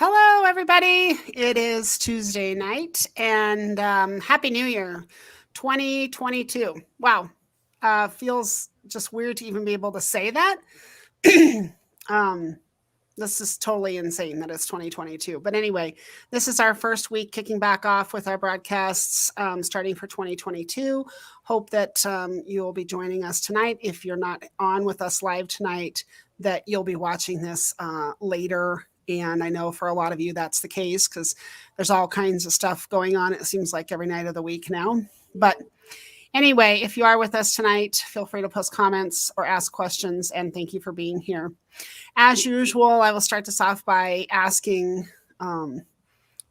Hello, everybody. It is Tuesday night, and Happy New Year 2022. Wow. Feels just weird to even be able to say that. um, this is totally insane that it's 2022. But anyway, this is our first week kicking back off with our broadcasts starting for 2022. Hope that you'll be joining us tonight. If you're not on with us live tonight, that you'll be watching this later. And I know for a lot of you that's the case because there's all kinds of stuff going on. It seems like every night of the week now. But anyway, if you are with us tonight, feel free to post comments or ask questions. And thank you for being here. As usual, I will start this off by asking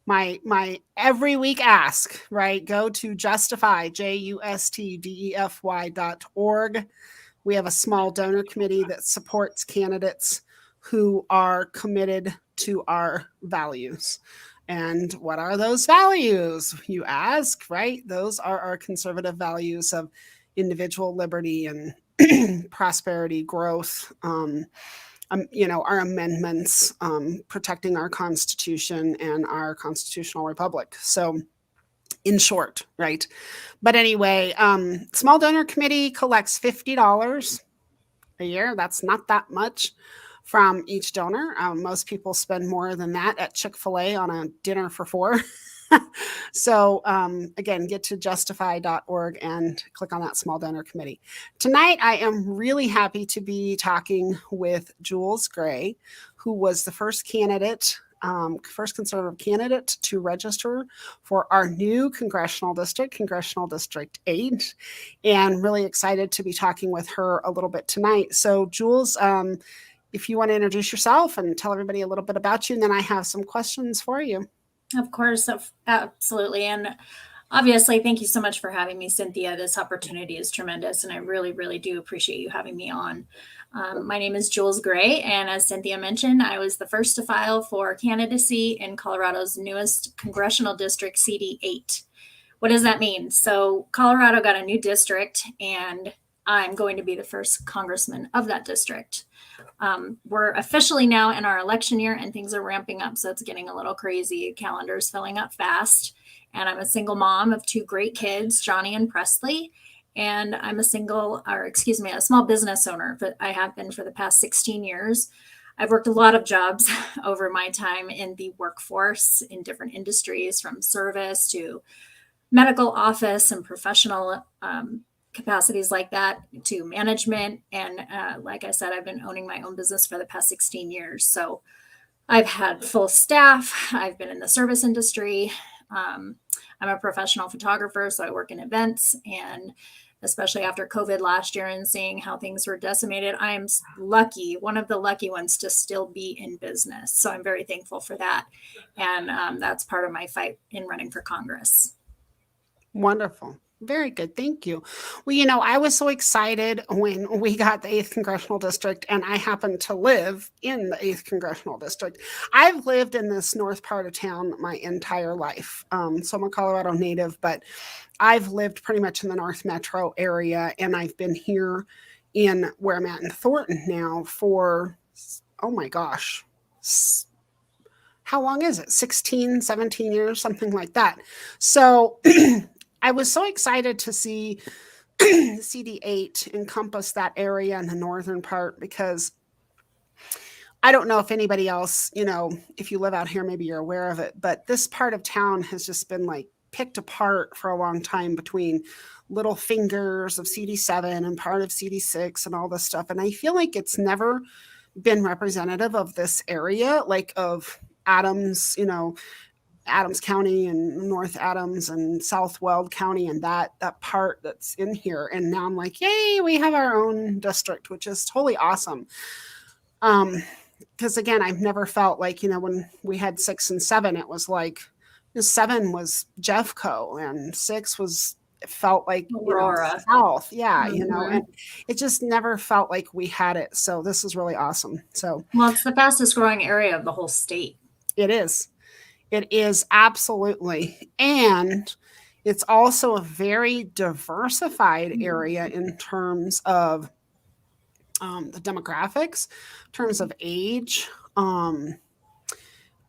my every week ask, right? Go to Justify, JUSTDEFY.org. We have a small donor committee that supports candidates who are committed to our values. And what are those values, you ask, right? Those are our conservative values of individual liberty and prosperity, growth, our amendments, protecting our Constitution and our constitutional republic. So in short, right? But anyway, small donor committee collects $50 a year. That's not that much from each donor. Most people spend more than that at Chick-fil-A on a dinner for four. So again, get to justify.org and click on that small donor committee. Tonight, I am really happy to be talking with Jewels Gray, who was the first conservative candidate to register for our new congressional district, Congressional District 8, and really excited to be talking with her a little bit tonight. So Jewels, if you want to introduce yourself and tell everybody a little bit about you, and then I have some questions for you. Of course, absolutely. And obviously, thank you so much for having me, Cynthia. This opportunity is tremendous, and I really, really do appreciate you having me on. My name is Jewels Gray, and as Cynthia mentioned, I was the first to file for candidacy in Colorado's newest congressional district, CD8. What does that mean? So Colorado got a new district, and I'm going to be the first congressman of that district. We're officially now in our election year and things are ramping up. So it's getting a little crazy. Calendar's filling up fast. And I'm a single mom of two great kids, Johnny and Presley. And I'm a small business owner, but I have been for the past 16 years. I've worked a lot of jobs over my time in the workforce in different industries, from service to medical office and professional capacities like that, to management. And like I said, I've been owning my own business for the past 16 years. So I've had full staff. I've been in the service industry. I'm a professional photographer, so I work in events. And especially after COVID last year and seeing how things were decimated, I am lucky, one of the lucky ones, to still be in business. So I'm very thankful for that. And that's part of my fight in running for Congress. Wonderful. Very good. Thank you. Well, I was so excited when we got the 8th Congressional District, and I happen to live in the 8th Congressional District. I've lived in this north part of town my entire life. So I'm a Colorado native, but I've lived pretty much in the North Metro area, and I've been here in where I'm at in Thornton now for, oh my gosh, how long is it? 16, 17 years, something like that. So I was so excited to see CD8 encompass that area in the northern part, because I don't know if anybody else, if you live out here, maybe you're aware of it, but this part of town has just been like picked apart for a long time between little fingers of CD7 and part of CD6 and all this stuff. And I feel like it's never been representative of this area, like of Adams, Adams County and North Adams and South Weld County and that part that's in here. And now I'm like, yay, we have our own district, which is totally awesome. Because again, I've never felt like, when we had 6 and 7, it was like 7 was Jeffco and 6 was, it felt like Aurora. South. Yeah. And it just never felt like we had it. So this is really awesome. So, well, it's the fastest growing area of the whole state. It is. It is, absolutely. And it's also a very diversified area in terms of the demographics, in terms of age,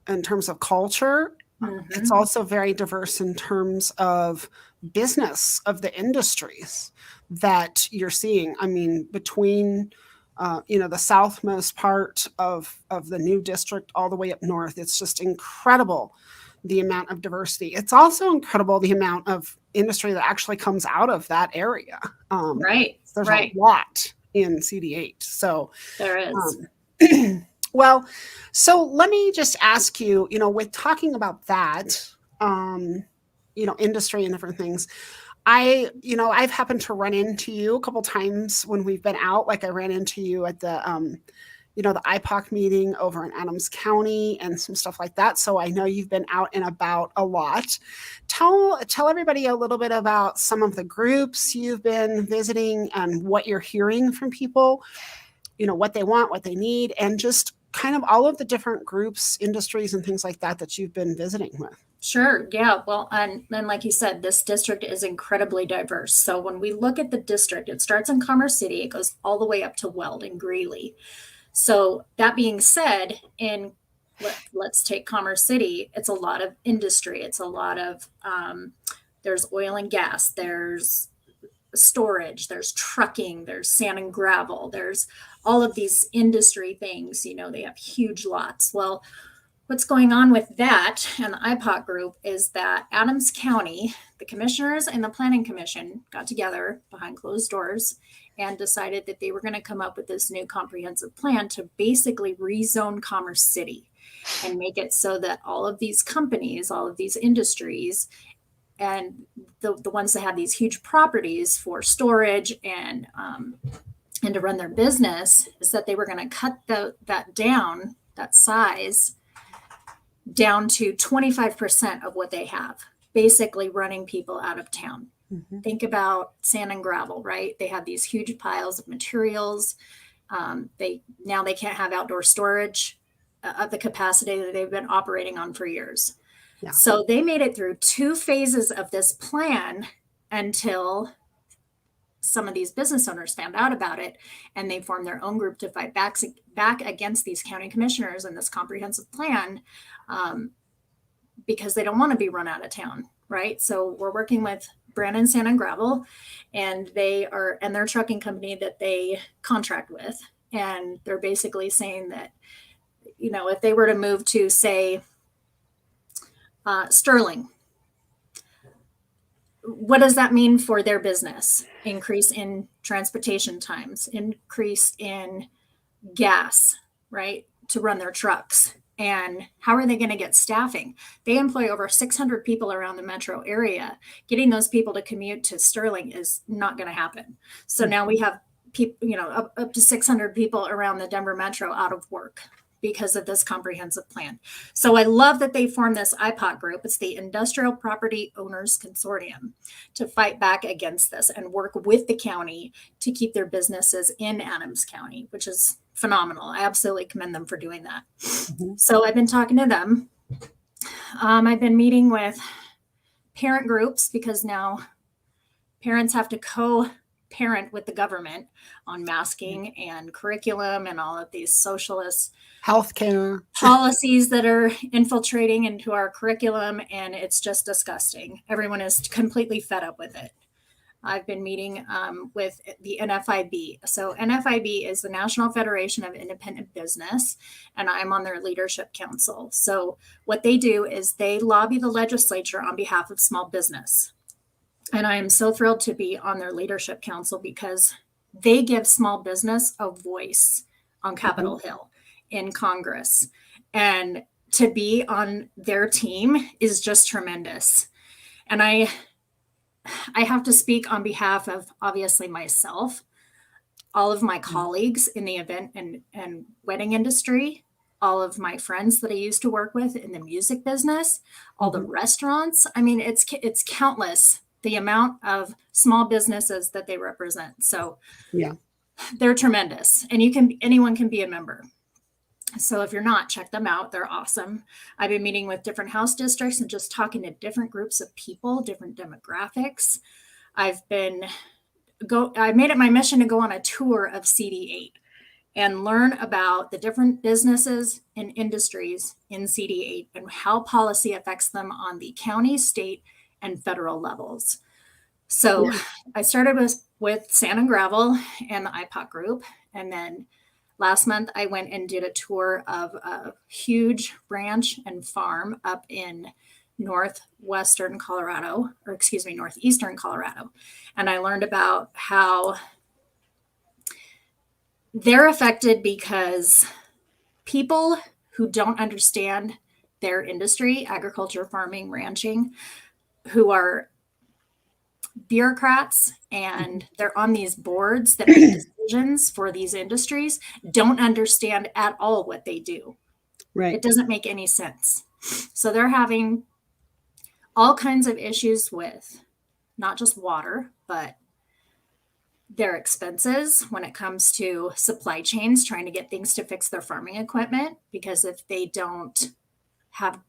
in terms of culture. It's Mm-hmm. also very diverse in terms of business of the industries that you're seeing. I mean, between the southmost part of the new district all the way up north, it's just incredible the amount of diversity. It's also incredible the amount of industry that actually comes out of that area. Right, There's a right. lot in CD8. So There is. well, so let me just ask you, with talking about that, industry and different things, I've happened to run into you a couple times when we've been out. Like I ran into you at the IPOC meeting over in Adams County and some stuff like that. So I know you've been out and about a lot. Tell everybody a little bit about some of the groups you've been visiting and what you're hearing from people, what they want, what they need, and just kind of all of the different groups, industries, and things like that that you've been visiting with. Sure. Yeah. Well, and like you said, this district is incredibly diverse. So when we look at the district, it starts in Commerce City, it goes all the way up to Weld and Greeley. So that being said, let's take Commerce City, it's a lot of industry. It's a lot of there's oil and gas, there's storage, there's trucking, there's sand and gravel, there's all of these industry things. They have huge lots. Well, what's going on with that and the IPOC group is that Adams County, the commissioners and the planning commission got together behind closed doors and decided that they were going to come up with this new comprehensive plan to basically rezone Commerce City and make it so that all of these companies, all of these industries, and the ones that have these huge properties for storage and to run their business, is that they were going to cut that size down to 25% of what they have, basically running people out of town. Mm-hmm. Think about sand and gravel, right? They have these huge piles of materials. They can't have outdoor storage of the capacity that they've been operating on for years. Yeah. So they made it through 2 phases of this plan until some of these business owners found out about it, and they formed their own group to fight back against these county commissioners and this comprehensive plan, because they don't want to be run out of town, right? So we're working with Brandon Sand and Gravel, and their trucking company that they contract with, and they're basically saying that, if they were to move to, say, Sterling, what does that mean for their business? Increase in transportation times, increase in gas, right, to run their trucks. And how are they going to get staffing? They employ over 600 people around the metro area. Getting those people to commute to Sterling is not going to happen. So now we have people, up to 600 people around the Denver metro out of work because of this comprehensive plan. So I love that they formed this IPOC group. It's the Industrial Property Owners Consortium, to fight back against this and work with the county to keep their businesses in Adams County, which is phenomenal. I absolutely commend them for doing that. Mm-hmm. So I've been talking to them. I've been meeting with parent groups, because now parents have to co-parent with the government on masking and curriculum and all of these socialist healthcare policies that are infiltrating into our curriculum, and it's just disgusting. Everyone is completely fed up with it. I've been meeting with the NFIB. So NFIB is the National Federation of Independent Business, and I'm on their leadership council. So what they do is they lobby the legislature on behalf of small business. And I am so thrilled to be on their leadership council, because they give small business a voice on Capitol mm-hmm. Hill in Congress. And to be on their team is just tremendous. And I have to speak on behalf of, obviously, myself, all of my colleagues in the event and wedding industry, all of my friends that I used to work with in the music business, all the restaurants. I mean, it's countless, the amount of small businesses that they represent. So yeah, they're tremendous, and anyone can be a member. So if you're not, check them out. They're awesome. I've been meeting with different House districts and just talking to different groups of people, different demographics. I made it my mission to go on a tour of CD8 and learn about the different businesses and industries in CD8 and how policy affects them on the county, state, and federal levels. So Yeah. I started with Sand and Gravel and the IPOC group. And then last month I went and did a tour of a huge ranch and farm up in northeastern Colorado. And I learned about how they're affected because people who don't understand their industry, agriculture, farming, ranching, who are bureaucrats and they're on these boards that make decisions for these industries, don't understand at all what they do. Right. It doesn't make any sense. So they're having all kinds of issues with not just water, but their expenses when it comes to supply chains, trying to get things to fix their farming equipment, because if they don't have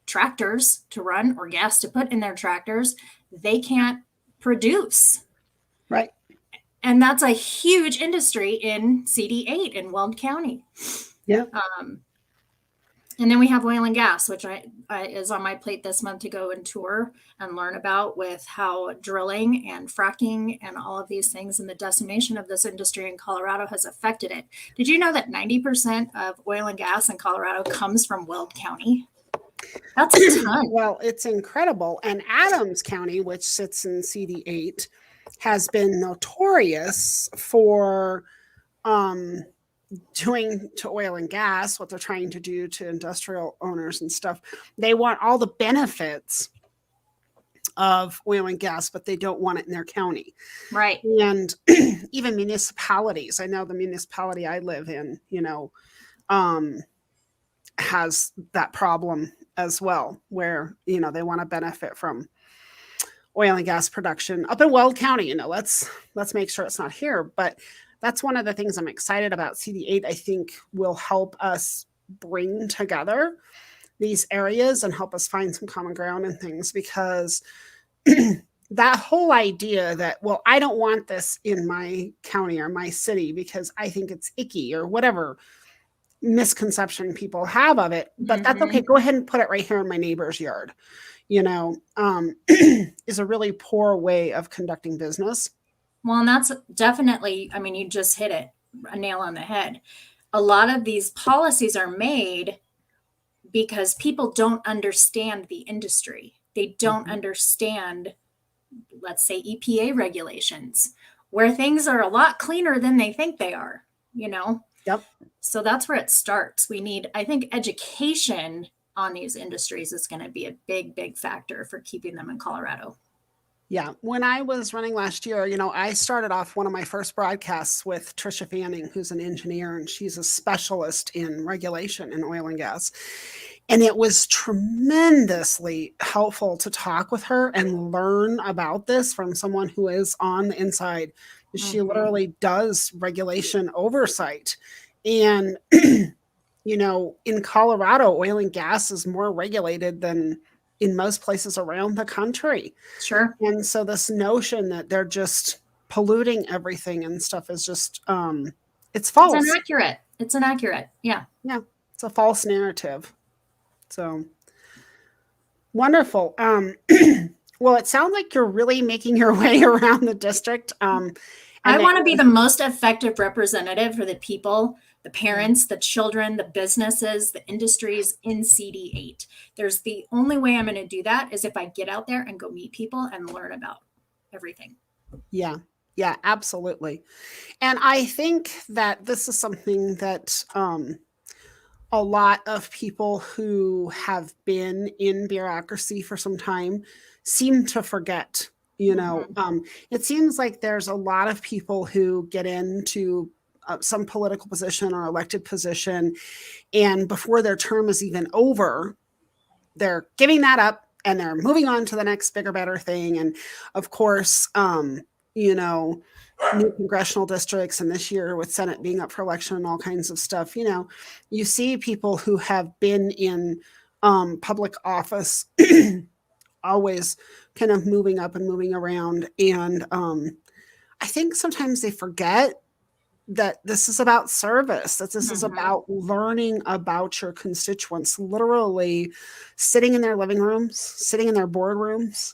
tractors to run or gas to put in their tractors, they can't produce. Right. And that's a huge industry in CD8 in Weld County. Yeah. And then we have oil and gas, which is on my plate this month to go and tour and learn about, with how drilling and fracking and all of these things and the decimation of this industry in Colorado has affected it. Did you know that 90% of oil and gas in Colorado comes from Weld County? That's a ton. Well, it's incredible. And Adams County, which sits in CD8, has been notorious for doing to oil and gas what they're trying to do to industrial owners and stuff. They want all the benefits of oil and gas, but they don't want it in their county. Right. And even municipalities, I know the municipality I live in, has that problem as well, where, they want to benefit from oil and gas production up in Weld County. Let's make sure it's not here. But that's one of the things I'm excited about. CD8, I think, will help us bring together these areas and help us find some common ground and things, because that whole idea that, well, I don't want this in my county or my city because I think it's icky or whatever misconception people have of it, but that's okay. Go ahead and put it right here in my neighbor's yard, is a really poor way of conducting business. Well, and that's definitely, you just hit it, a nail on the head. A lot of these policies are made because people don't understand the industry. They don't understand, let's say, EPA regulations, where things are a lot cleaner than they think they are, Yep. So that's where it starts. We need, I think, education on these industries is going to be a big, big factor for keeping them in Colorado. Yeah. When I was running last year, I started off one of my first broadcasts with Trisha Fanning, who's an engineer, and she's a specialist in regulation in oil and gas. And it was tremendously helpful to talk with her and learn about this from someone who is on the inside. She literally does regulation oversight. And, in Colorado, oil and gas is more regulated than in most places around the country. Sure. And so this notion that they're just polluting everything and stuff is just, it's false. It's inaccurate. Yeah. Yeah. It's a false narrative. So wonderful. Well, it sounds like you're really making your way around the district. I want to be the most effective representative for the people, the parents, the children, the businesses, the industries in CD8. There's the only way I'm going to do that is if I get out there and go meet people and learn about everything. Yeah. Yeah, absolutely. And I think that this is something that a lot of people who have been in bureaucracy for some time seem to forget. It seems like there's a lot of people who get into some political position or elected position, and before their term is even over, they're giving that up and they're moving on to the next bigger, better thing. And of course, new congressional districts, and this year with Senate being up for election and all kinds of stuff, you see people who have been in public office always kind of moving up and moving around. And I think sometimes they forget that this is about service, that this is Mhm. about learning about your constituents, literally sitting in their living rooms, sitting in their boardrooms,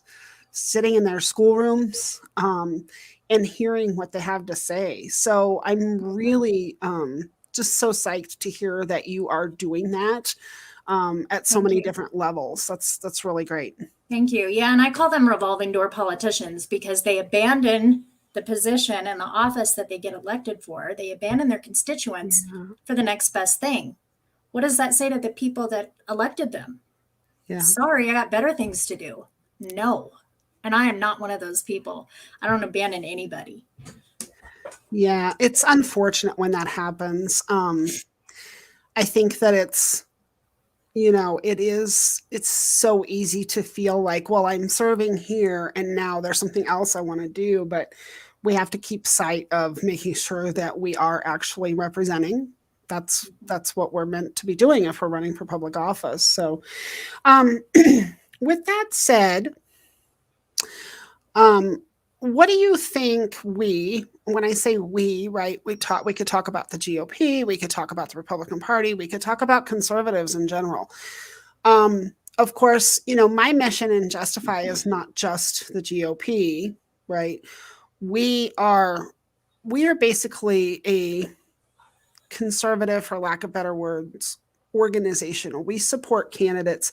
sitting in their schoolrooms, and hearing what they have to say. So I'm really just so psyched to hear that you are doing that at so Thank many you. different levels. That's really great. Thank you. Yeah, and I call them revolving door politicians because they abandon the position and the office that they get elected for. They abandon their constituents Yeah, for the next best thing. What does that say to the people that elected them? yeah. Sorry, I got better things to do. No. And I am not one of those people. I don't abandon anybody. Yeah, it's unfortunate when that happens. I think that it's so easy to feel like, well, I'm serving here and now there's something else I want to do, but we have to keep sight of making sure that we are actually representing. That's what we're meant to be doing if we're running for public office. So, um, with that said, um, what do you think when I say we, right, we could talk about the GOP, we could talk about the Republican Party, we could talk about conservatives in general. Of course, my mission in Justify is not just the GOP, right? We are we are basically a conservative, for lack of better words, organization. We support candidates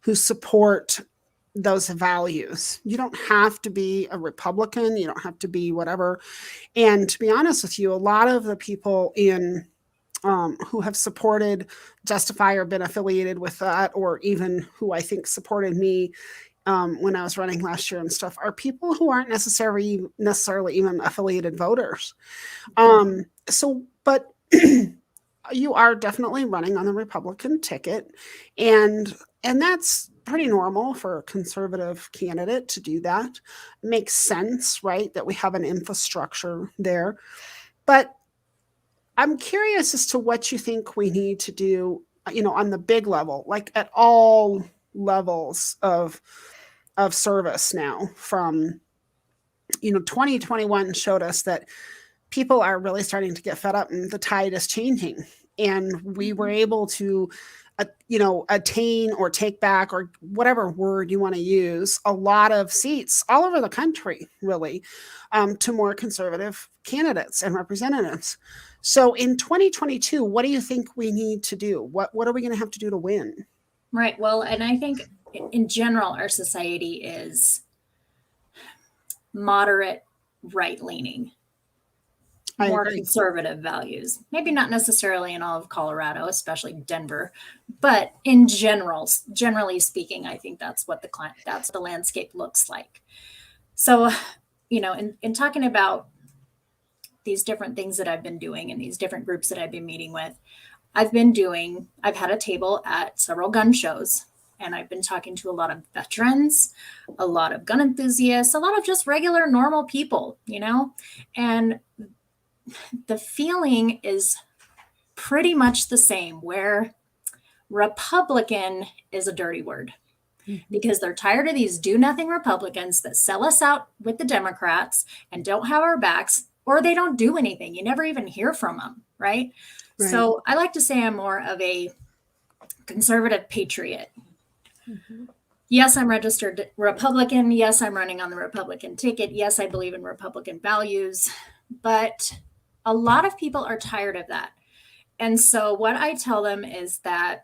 who support those values. You don't have to be a Republican, you don't have to be whatever. And to be honest with you, a lot of the people who have supported Justify or been affiliated with that, or even who I think supported me when I was running last year and stuff, are people who aren't necessarily even affiliated voters. But you are definitely running on the Republican ticket, and that's pretty normal for a conservative candidate to do that. It makes sense, right? That we have an infrastructure there, but I'm curious as to what you think we need to do, on the big level, like at all levels of service now. From 2021 showed us that people are really starting to get fed up and the tide is changing, and we were able to attain or take back, or whatever word you want to use, a lot of seats all over the country, really, to more conservative candidates and representatives. So in 2022, what do you think we need to do? What are we going to have to do to win? Right. Well, and I think in general, our society is moderate right leaning, I more agree. conservative values. Maybe not necessarily in all of Colorado, especially Denver, but in general, generally speaking, I think that's what the landscape looks like. So, in talking about these different things that I've been doing and these different groups that I've been meeting with, I've had a table at several gun shows, and I've been talking to a lot of veterans, a lot of gun enthusiasts, a lot of just regular normal people, and the feeling is pretty much the same, where Republican is a dirty word because they're tired of these do nothing Republicans that sell us out with the Democrats and don't have our backs, or they don't do anything. You never even hear from them, right? Right. So I like to say I'm more of a conservative patriot. Yes, I'm registered Republican. Yes, I'm running on the Republican ticket. Yes, I believe in Republican values. But a lot of people are tired of that. And so what I tell them is that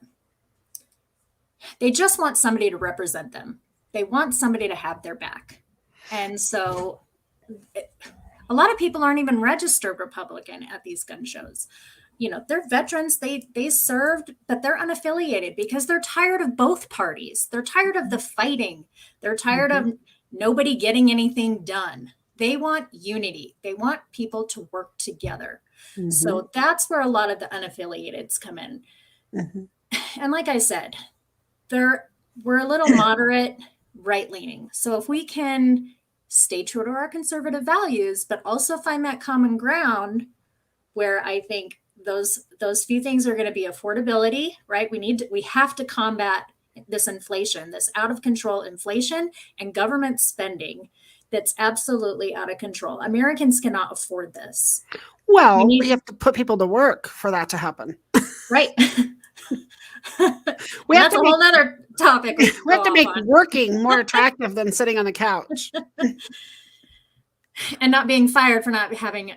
they just want somebody to represent them. They want somebody to have their back. And so a lot of people aren't even registered Republican at these gun shows. They're veterans, they served, but they're unaffiliated because they're tired of both parties. They're tired of the fighting. They're tired of nobody getting anything done. They want unity. They want people to work together. So that's where a lot of the unaffiliateds come in. And like I said, we're a little moderate right leaning. So if we can stay true to our conservative values, but also find that common ground, where I think those few things are going to be affordability, right? We have to combat this inflation, this out of control inflation and government spending, that's absolutely out of control. Americans cannot afford this. Well, we have to put people to work for that to happen. Right. We have that's to a make, whole other topic. we have to make working more attractive than sitting on the couch. And not being fired for not having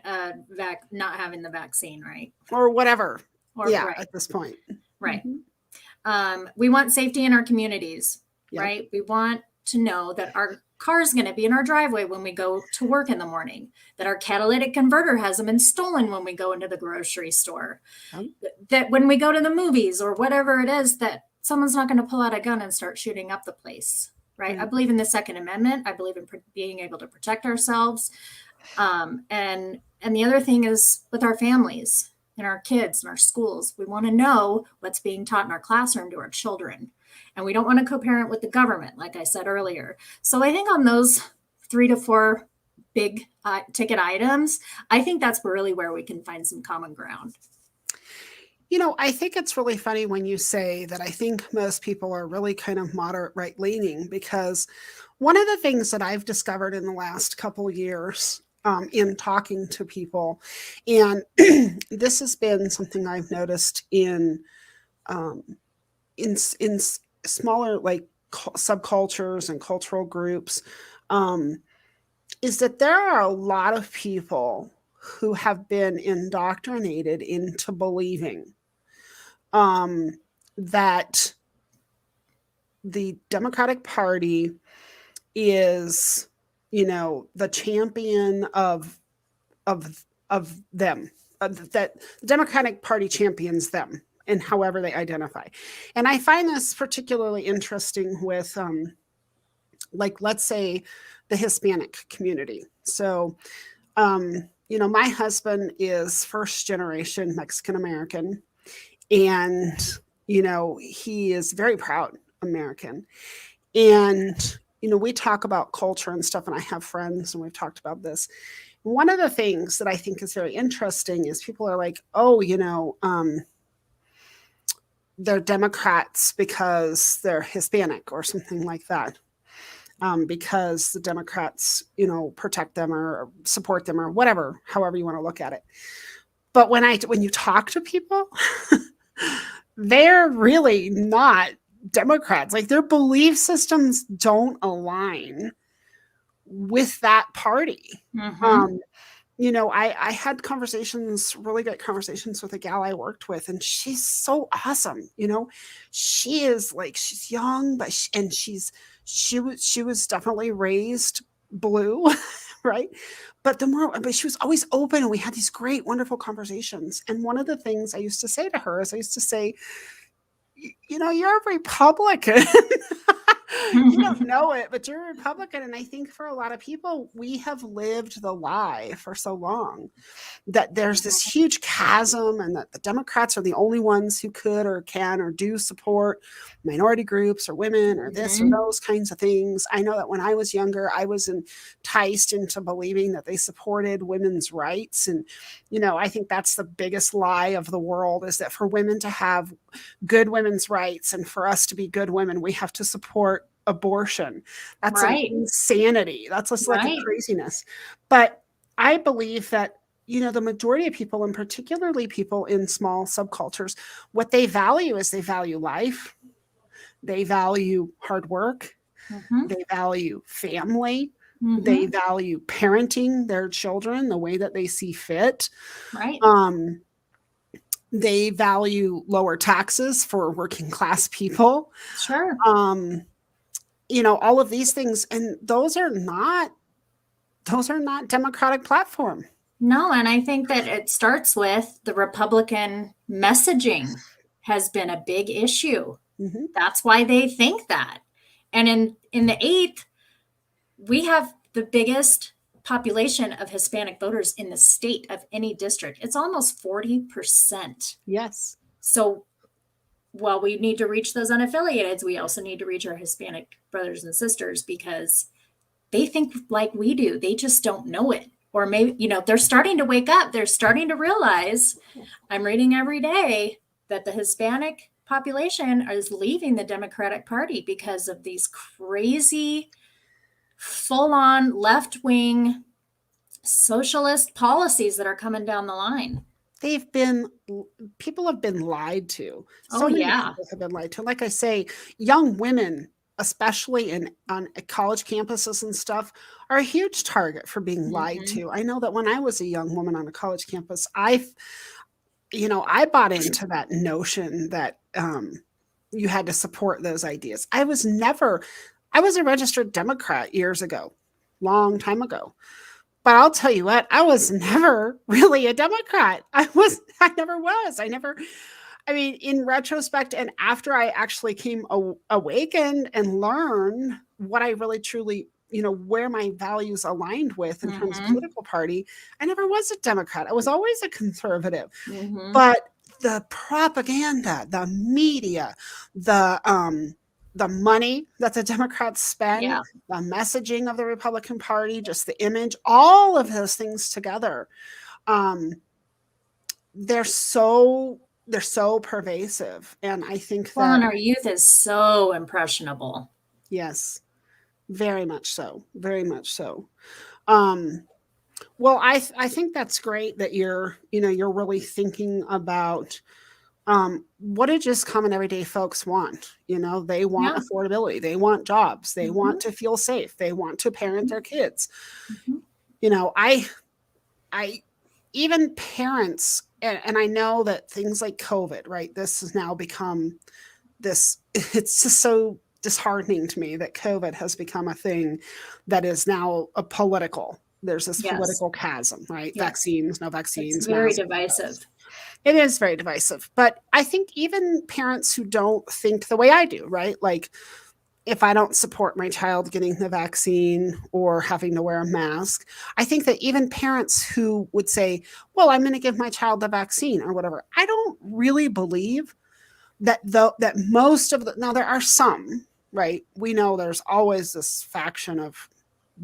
not having the vaccine, right? Or whatever. Right. At this point. Right. Mm-hmm. We want safety in our communities, right? We want to know that our car is going to be in our driveway when we go to work in the morning, that our catalytic converter hasn't been stolen when we go into the grocery store, that when we go to the movies or whatever it is, that someone's not going to pull out a gun and start shooting up the place. Right. I believe in the Second Amendment. I believe in being able to protect ourselves. And the other thing is with our families and our kids and our schools, we want to know what's being taught in our classroom to our children. And we don't want to co-parent with the government, like I said earlier. So I think on those 3 to 4 big ticket items, I think that's really where we can find some common ground. I think it's really funny when you say that. I think most people are really kind of moderate right leaning, because one of the things that I've discovered in the last couple of years in talking to people, and this has been something I've noticed in smaller like subcultures and cultural groups, is that there are a lot of people who have been indoctrinated into believing that the Democratic Party is, the champion of them, that the Democratic Party champions them, and however they identify. And I find this particularly interesting with, let's say, the Hispanic community. So, my husband is first generation Mexican American, and, he is very proud American. And, we talk about culture and stuff, and I have friends and we've talked about this. One of the things that I think is very interesting is people are like, oh, they're Democrats because they're Hispanic or something like that. Because the Democrats, protect them or support them or whatever, however you want to look at it. But when you talk to people, they're really not Democrats. Like, their belief systems don't align with that party. Mm-hmm. I had really great conversations with a gal I worked with, and she's so awesome. She's young, but she was definitely raised blue, right? But she was always open, and we had these great, wonderful conversations. And one of the things I used to say to her is, you're a Republican. You don't know it, but you're a Republican. And I think for a lot of people, we have lived the lie for so long that there's this huge chasm, and that the Democrats are the only ones who could or can or do support minority groups or women or this or those kinds of things. I know that when I was younger, I was enticed into believing that they supported women's rights. And, I think that's the biggest lie of the world, is that for women to have good women's rights and for us to be good women, we have to support abortion. That's right. Insanity. That's just like a craziness. But I believe that, the majority of people, and particularly people in small subcultures, what they value is they value life. They value hard work. Mm-hmm. They value family. Mm-hmm. They value parenting their children the way that they see fit. Right. They value lower taxes for working class people. Sure. All of these things, and those are not Democratic platform. No, and I think that it starts with the Republican messaging has been a big issue. Mm-hmm. That's why they think that. And in the 8th, we have the biggest population of Hispanic voters in the state of any district. It's almost 40%. Yes. So while we need to reach those unaffiliated, we also need to reach our Hispanic brothers and sisters, because they think like we do. They just don't know it. Or maybe, they're starting to wake up. They're starting to realize, I'm reading every day that the Hispanic population is leaving the Democratic Party because of these crazy full on left wing socialist policies that are coming down the line. People have been lied to. Oh, So many yeah. people have been lied to. Like I say, young women, especially on college campuses and stuff, are a huge target for being lied Mhm. to. I know that when I was a young woman on a college campus, I bought into that notion that you had to support those ideas. I was a registered Democrat years ago, long time ago. But I'll tell you what, I was never really a Democrat. I never was. I mean, in retrospect, and after I actually came awakened and learned what I really truly, where my values aligned with in terms of Mhm. political party, I never was a Democrat. I was always a conservative. Mhm. But the propaganda, the media, the money that the Democrats spend, Yeah. the messaging of the Republican Party, just the image, all of those things together, um, they're so they're so pervasive. And I think Well, and that, our youth is so impressionable. yes, very much so, very much so. Um, well, I think that's great that you're really thinking about what do just common everyday folks want? They want Yeah. affordability, they want jobs, they Mhm. want to feel safe, they want to parent their kids. Mhm. You know, I even parents, and I know that things like COVID, right? This has now become this. It's just so disheartening to me that COVID has become a thing that is now a political. There's this Yes. political chasm, right? Yes. Vaccines, no It's vaccines, very masks. divisive. It is very divisive. But I think even parents who don't think the way I do, right? Like if I don't support my child getting the vaccine or having to wear a mask, I think that even parents who would say, well, I'm going to give my child the vaccine or whatever, I don't really believe that most of the, now there are some, right? We know there's always this faction of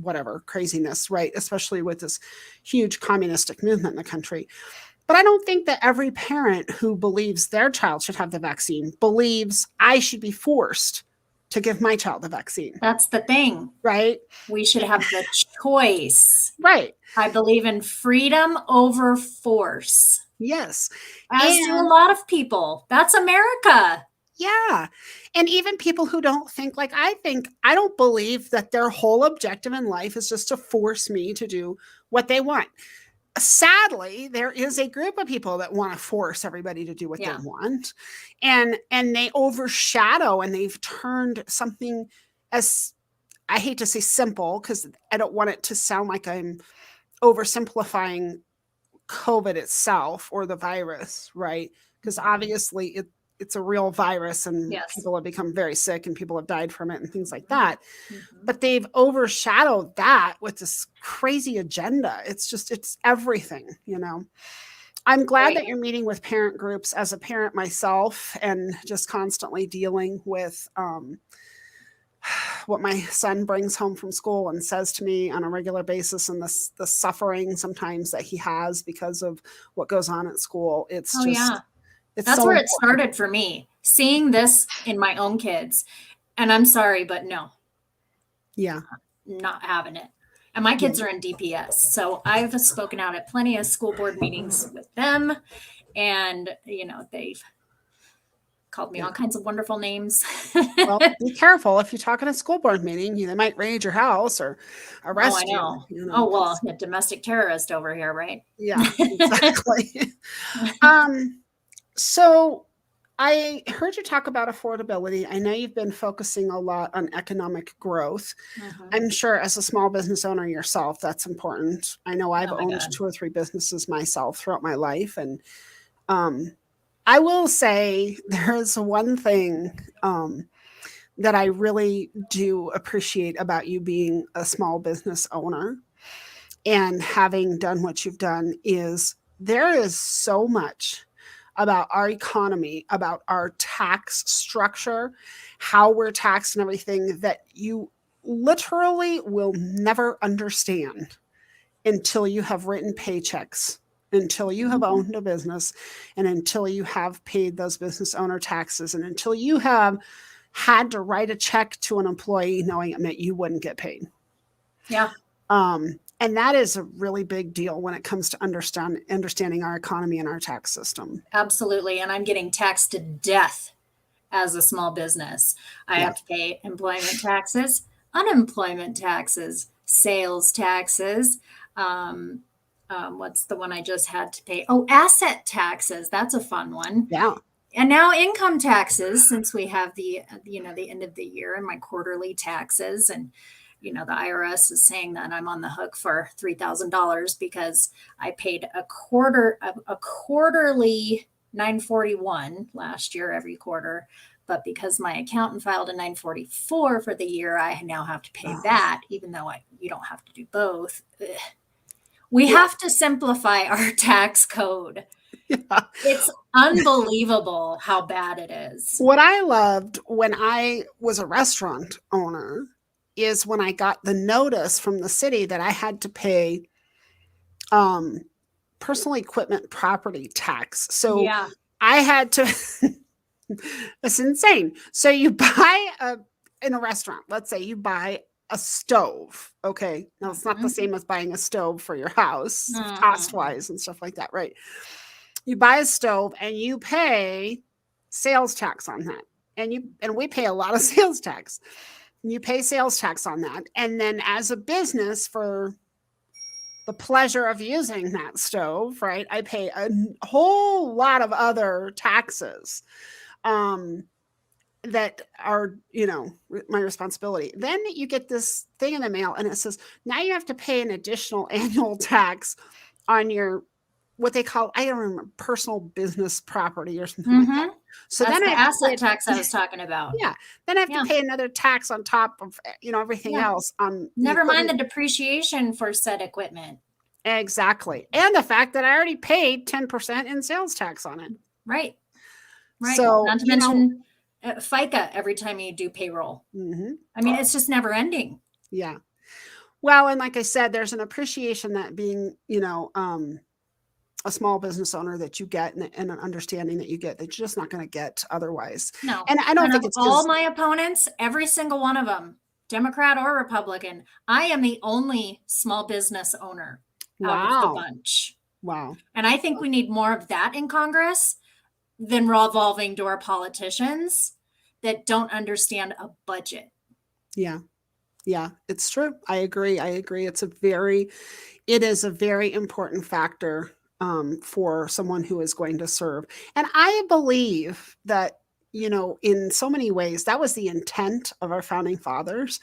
whatever craziness, right? Especially with this huge communistic movement in the country. But I don't think that every parent who believes their child should have the vaccine believes I should be forced to give my child the vaccine, That's the thing. right? We should have the choice. Right. I believe in freedom over force, Yes. as do a And lot of people. That's America. yeah. And even people who don't think like I think, I don't believe that their whole objective in life is just to force me to do what they want. Sadly, there is a group of people that want to force everybody to do what they Yeah. want, and they overshadow, and they've turned something as, I hate to say simple because I don't want it to sound like I'm oversimplifying COVID itself or the virus, right? Because obviously it's a real virus and Yes. people have become very sick and people have died from it and things like that. Mhm. But they've overshadowed that with this crazy agenda. It's everything. I'm glad Right. that you're meeting with parent groups as a parent myself and just constantly dealing with what my son brings home from school and says to me on a regular basis, and the suffering sometimes that he has because of what goes on at school. Oh, yeah. It's That's so where it important. started for me, seeing this in my own kids. And I'm sorry, but no, Yeah. not having it. And my Yeah. kids are in DPS. So I've spoken out at plenty of school board meetings with them. And, they've called me Yeah. all kinds of wonderful names. Well, be careful if you talk in a school board meeting. They might raid your house or Oh, I arrest you. know. Oh, well, a domestic terrorist over here, right? Yeah, exactly. um, so I heard you talk about affordability. I know you've been focusing a lot on economic growth. Mhm. I'm sure as a small business owner yourself, that's important. I know I've Oh my owned God. 2 or 3 businesses myself throughout my life. And um, I will say there is one thing that I really do appreciate about you being a small business owner and having done what you've done is there is so much about our economy, about our tax structure, how we're taxed and everything that you literally will never understand until you have written paychecks, until you have Mhm. owned a business, and until you have paid those business owner taxes, and until you have had to write a check to an employee knowing it meant you wouldn't get paid. Yeah, And that is a really big deal when it comes to understanding our economy and our tax system. absolutely. And I'm getting taxed to death as a small business. I Yeah. have to pay employment taxes, unemployment taxes, sales taxes. Um, what's the one I just had to pay? Oh, asset taxes. That's a fun one. Yeah. And now income taxes, since we have the the end of the year and my quarterly taxes, and the IRS is saying that I'm on the hook for $3,000 because I paid a quarterly 941 last year every quarter, but because my accountant filed a 944 for the year, I now have to pay that, even though you don't have to do both. Ugh. We Yeah. have to simplify our tax code. Yeah. It's unbelievable how bad it is. What I loved when I was a restaurant owner is when I got the notice from the city that I had to pay um, personal equipment property tax. So Yeah. I had to, it's insane. So you buy in a restaurant, let's say you buy a stove. Okay. Now it's not the Mhm. same as buying a stove for your house, cost Mhm. wise and stuff like that, right? You buy a stove and you pay sales tax on that. And we pay a lot of sales tax. And you pay sales tax on that. And then as a business for the pleasure of using that stove, right? I pay a whole lot of other taxes um, that are, my responsibility. Then you get this thing in the mail and it says, now you have to pay an additional annual tax on your what they call, I don't remember, personal business property or something like that. Mhm. So That's then I the have to asset pay, tax I was talking about. yeah, then I have to Yeah. pay another tax on top of everything Yeah. else on the Never mind the equipment. depreciation for said equipment. Exactly. And the fact that I already paid 10% in sales tax on it. Right. Right. So, Not to mention FICA every time you do payroll. mhm, I mean, it's just never ending. yeah. Well, and like I said, there's an appreciation that being, a small business owner that you get and an understanding that you get that you're just not going to get otherwise. No. And I don't And think of it's all because, my opponents, every single one of them, Democrat or Republican, I am the only small business owner out of the wow, bunch. wow. And I think we need more of that in Congress than revolving door politicians that don't understand a budget. Yeah. Yeah, it's true. I agree. I agree. It is a very important factor for someone who is going to serve. And I believe that, in so many ways, that was the intent of our founding fathers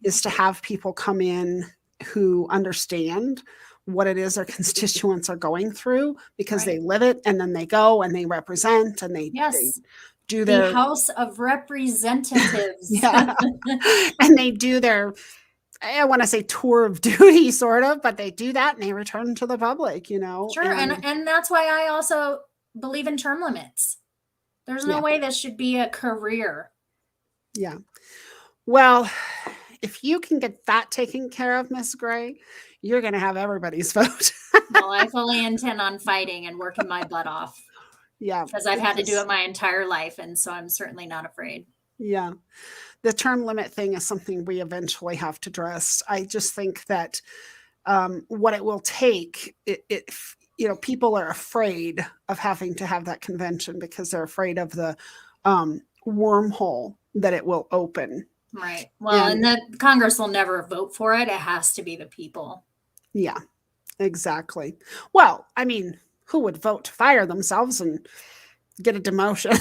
is to have people come in who understand what it is our constituents are going through because they Right. live it and then they go and they represent and they Yes. do The their, House of Representatives. yeah, and they do their, I want to say tour of duty, sort of, but they do that and they return to the public, Sure. and And that's why I also believe in term limits. There's no yeah, way this should be a career. yeah. Well, if you can get that taken care of, Miss Gray, you're going to have everybody's vote. Well, I fully intend on fighting and working my butt off Yeah, because I've had to do it my entire life. And so I'm certainly not afraid. yeah. The term limit thing is something we eventually have to address. I just think that what it will take, people are afraid of having to have that convention because they're afraid of the wormhole that it will open. Right. Well, and the Congress will never vote for it. It has to be the people. Yeah, exactly. Well, I mean, who would vote to fire themselves and get a demotion?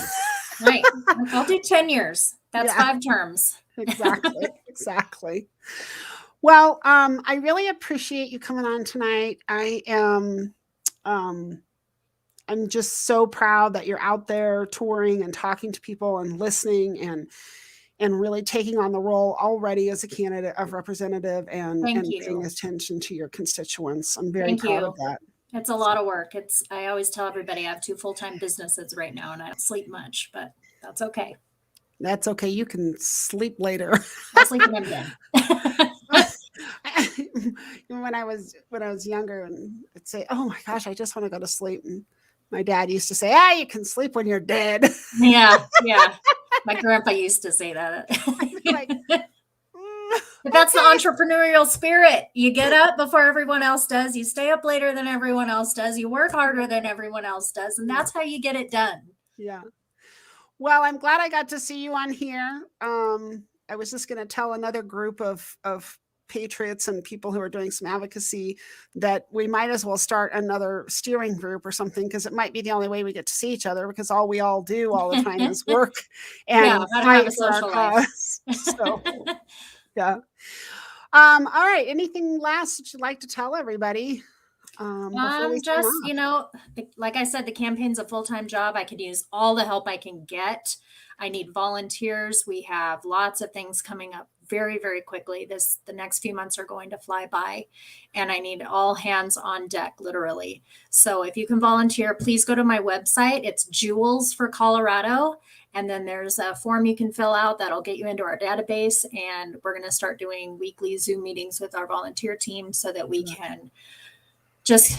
Right. I'll do 10 years. That's Yeah. 5 terms. Exactly. Exactly. Well, I really appreciate you coming on tonight. I'm just so proud that you're out there touring and talking to people and listening and really taking on the role already as a candidate of representative and Thank paying you. attention to your constituents. I'm very Thank proud you. of that. It's a lot of work. I always tell everybody I have 2 full-time businesses right now and I don't sleep much, but that's okay. That's okay. You can sleep later. I'll sleep when I'm done. when I was younger and I'd say, "Oh my gosh, I just want to go to sleep." And my dad used to say, you can sleep when you're dead." Yeah, yeah. My grandpa used to say that. I'd be like, But that's the Okay. entrepreneurial spirit. You get up before everyone else does. You stay up later than everyone else does. You work harder than everyone else does. And that's how you get it done. Yeah. Well, I'm glad I got to see you on here. I was just going to tell another group of patriots and people who are doing some advocacy that we might as well start another steering group or something, because it might be the only way we get to see each other, because all we all do all the time is work Yeah, and gotta have fight a for our social life. cause. So, yeah. All right. Anything last that you'd like to tell everybody before we sign Just, off? like I said, the campaign's a full-time job. I could use all the help I can get. I need volunteers. We have lots of things coming up very, very quickly. The next few months are going to fly by, and I need all hands on deck, literally. So if you can volunteer, please go to my website. It's Jewels for Colorado. And then there's a form you can fill out that'll get you into our database. And we're going to start doing weekly Zoom meetings with our volunteer team so that we can just,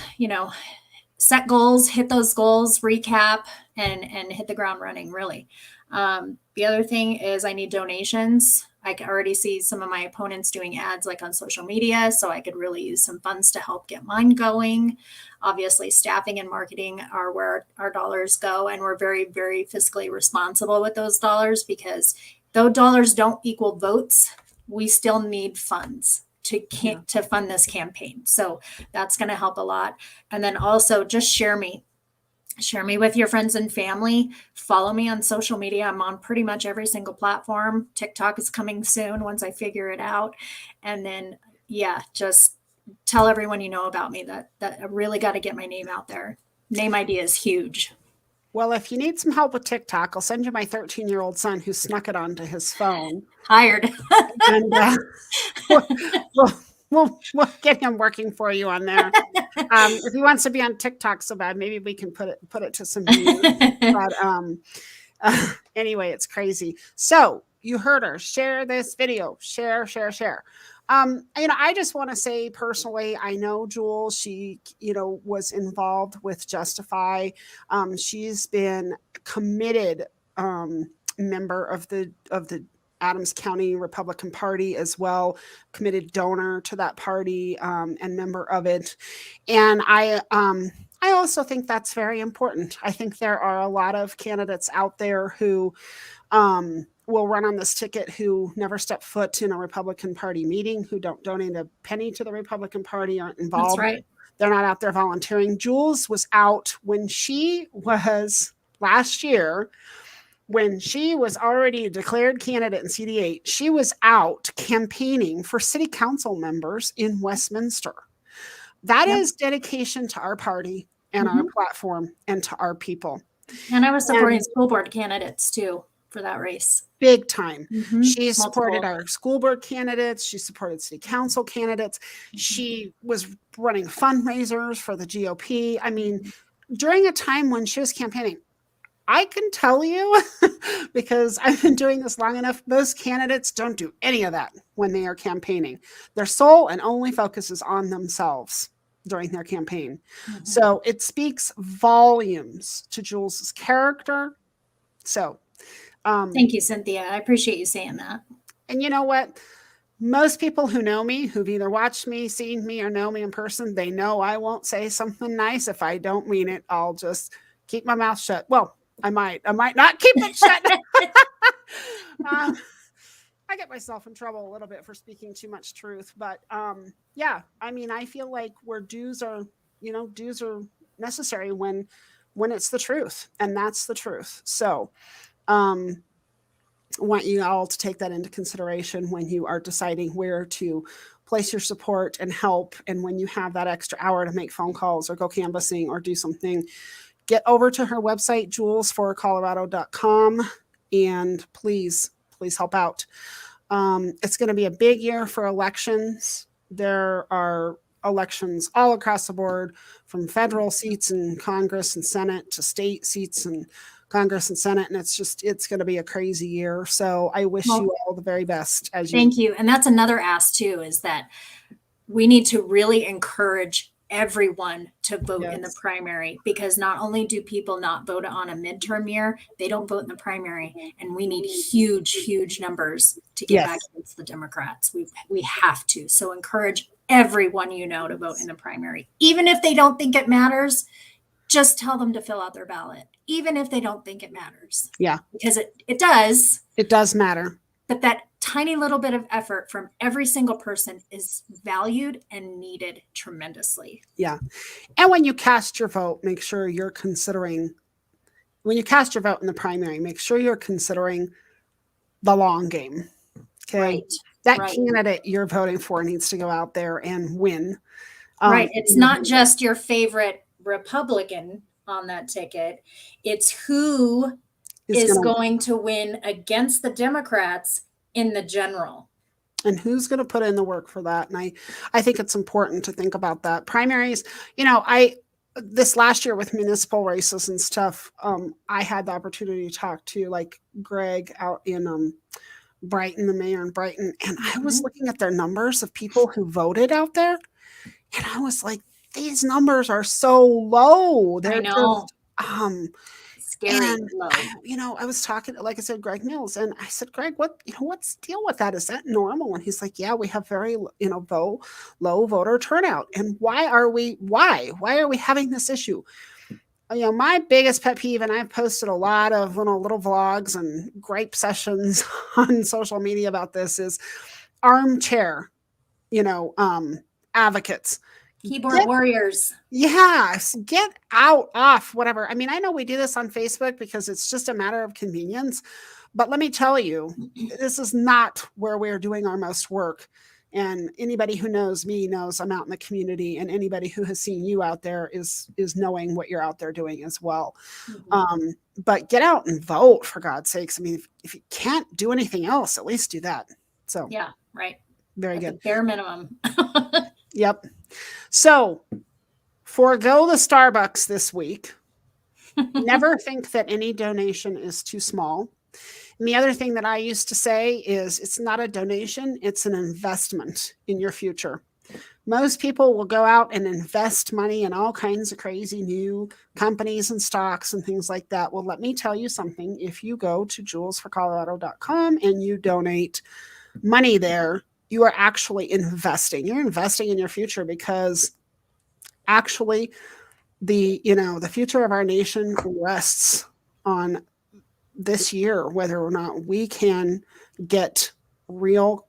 set goals, hit those goals, recap, and hit the ground running, really. The other thing is I need donations. I can already see some of my opponents doing ads like on social media, so I could really use some funds to help get mine going. Obviously, staffing and marketing are where our dollars go, and we're very, very fiscally responsible with those dollars, because though dollars don't equal votes, we still need funds to fund this campaign. So that's going to help a lot. And then also just share me with your friends and family. Follow me on social media. I'm on pretty much every single platform. TikTok is coming soon once I figure it out. And then, just tell everyone you know about me that I really got to get my name out there. Name ID is huge. Well, if you need some help with TikTok, I'll send you my 13-year-old son who snuck it onto his phone. Hired. And we'll get him working for you on there. If he wants to be on TikTok so bad, maybe we can put it to some views. But anyway, it's crazy. So you heard her. Share this video. Share. I just want to say personally, I know Jewel, she, was involved with Justify. She's been committed member of the Adams County Republican Party as well, committed donor to that party and member of it. And I also think that's very important. I think there are a lot of candidates out there who will run on this ticket who never step foot in a Republican Party meeting, who don't donate a penny to the Republican Party, aren't involved. That's right. They're not out there volunteering. Jewels was out when she was last year, when she was already a declared candidate in CD8. She was out campaigning for city council members in Westminster. That is dedication to our party and our platform and to our people. And I was supporting school board candidates too for that race. Big time. She supported our school board candidates. She supported city council candidates. She was running fundraisers for the GOP. I mean, during a time when she was campaigning, I can tell you, because I've been doing this long enough, most candidates don't do any of that when they are campaigning. Their sole and only focus is on themselves during their campaign. So it speaks volumes to Jewels' character. So thank you, Cynthia. I appreciate you saying that. And you know what? Most people who know me, who've either watched me, seen me, or know me in person, they know I won't say something nice. If I don't mean it, I'll just keep my mouth shut. Well, I might not keep it shut. I get myself in trouble a little bit for speaking too much truth, but I feel like where dues are necessary when it's the truth, and that's the truth. So, I want you all to take that into consideration when you are deciding where to place your support and help, and when you have that extra hour to make phone calls or go canvassing or do something. Get over to her website, jewelsforcolorado.com, and please help out. It's going to be a big year for elections. There are elections all across the board, from federal seats in Congress and Senate to state seats in Congress and Senate. And it's going to be a crazy year. So I wish you all the very best. Thank you. And that's another ask too, is that we need to really encourage everyone to vote in the Yes. primary, because not only do people not vote on a midterm year, they don't vote in the primary, and we need huge numbers to get back Yes. against the Democrats. We have to. So encourage everyone you know to vote in the primary, even if they don't think it matters. Just tell them to fill out their ballot, even if they don't think it matters. Yeah. Because it does. It does matter. But that tiny little bit of effort from every single person is valued and needed tremendously. Yeah. And when you cast your vote, make sure you're considering, when you cast your vote in the primary, make sure you're considering the long game. Okay. Right. That Right. candidate you're voting for needs to go out there and win. Right. It's not just your favorite Republican on that ticket. It's who is going to win against the Democrats in the general. And who's going to put in the work for that. And I think it's important to think about that. Primaries, you know, this last year with municipal races and stuff, I had the opportunity to talk to like Greg out in Brighton, the mayor in Brighton, and I was looking at their numbers of people who voted out there, and I was like, these numbers are so low. They're just scary low. You know, I was talking, like I said, Greg Mills, and I said, Greg, what's the deal with that? Is that normal? And he's like, yeah, we have very, low voter turnout. And why are we having this issue? You know, my biggest pet peeve, and I've posted a lot of little vlogs and gripe sessions on social media about this, is armchair, advocates. Keyboard warriors. Yes, get off, whatever. I mean, I know we do this on Facebook because it's just a matter of convenience, but let me tell you, this is not where we're doing our most work. And anybody who knows me knows I'm out in the community, and anybody who has seen you out there is knowing what you're out there doing as well. But get out and vote, for God's sakes. I mean, if you can't do anything else, at least do that. So yeah, right. Very good. Bare minimum. Yep. So forego the Starbucks this week. Never think that any donation is too small. And the other thing that I used to say is it's not a donation, it's an investment in your future. Most people will go out and invest money in all kinds of crazy new companies and stocks and things like that. Well, let me tell you something. If you go to jewelsforcolorado.com and you donate money there, you are actually investing. You're investing in your future, because actually the future of our nation rests on this year, whether or not we can get real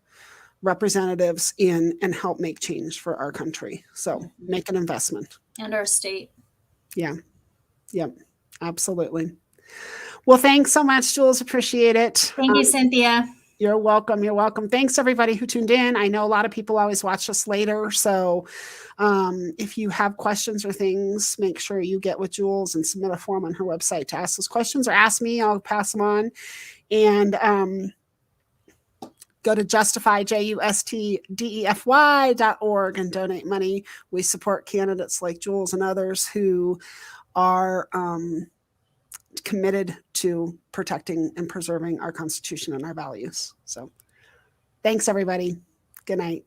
representatives in and help make change for our country. So make an investment. And our state. Yeah. Yep. Absolutely. Well, thanks so much, Jules. Appreciate it. Thank you, Cynthia. You're welcome. You're welcome. Thanks, everybody who tuned in. I know a lot of people always watch us later. So if you have questions or things, make sure you get with Jules and submit a form on her website to ask those questions, or ask me. I'll pass them on. And go to justdefy.org and donate money. We support candidates like Jules and others who are committed to protecting and preserving our Constitution and our values. So thanks, everybody. Good night.